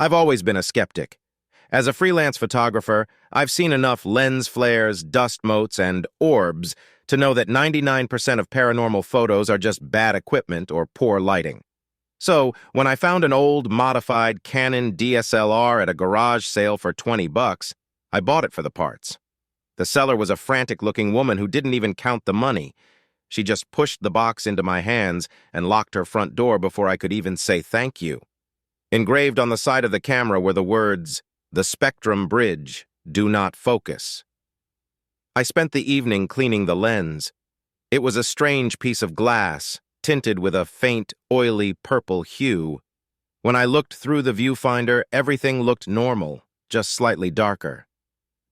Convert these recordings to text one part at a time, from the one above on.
I've always been a skeptic. As a freelance photographer, I've seen enough lens flares, dust motes, and orbs to know that 99% of paranormal photos are just bad equipment or poor lighting. So, when I found an old, modified Canon DSLR at a garage sale for 20 bucks, I bought it for the parts. The seller was a frantic-looking woman who didn't even count the money. She just pushed the box into my hands and locked her front door before I could even say thank you. Engraved on the side of the camera were the words, "The Spectrum Bridge, do not focus." I spent the evening cleaning the lens. It was a strange piece of glass, tinted with a faint, oily purple hue. When I looked through the viewfinder, everything looked normal, just slightly darker.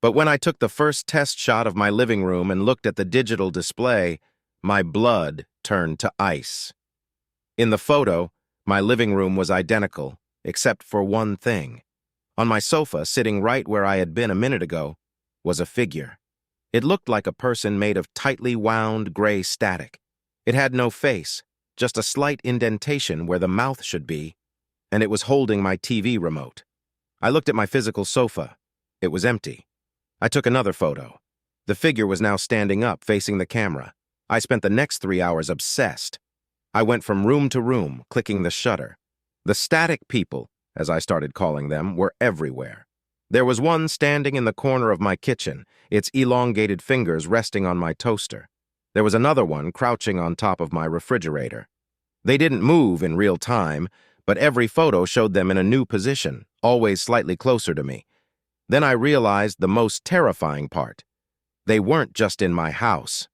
But when I took the first test shot of my living room and looked at the digital display, my blood turned to ice. In the photo, my living room was identical, except for one thing. On my sofa, sitting right where I had been a minute ago, was a figure. It looked like a person made of tightly wound gray static. It had no face, just a slight indentation where the mouth should be, and it was holding my TV remote. I looked at my physical sofa. It was empty. I took another photo. The figure was now standing up, facing the camera. I spent the next 3 hours obsessed. I went from room to room, clicking the shutter. The static people, as I started calling them, were everywhere. There was one standing in the corner of my kitchen, its elongated fingers resting on my toaster. There was another one crouching on top of my refrigerator. They didn't move in real time, but every photo showed them in a new position, always slightly closer to me. Then I realized the most terrifying part. They weren't just in my house.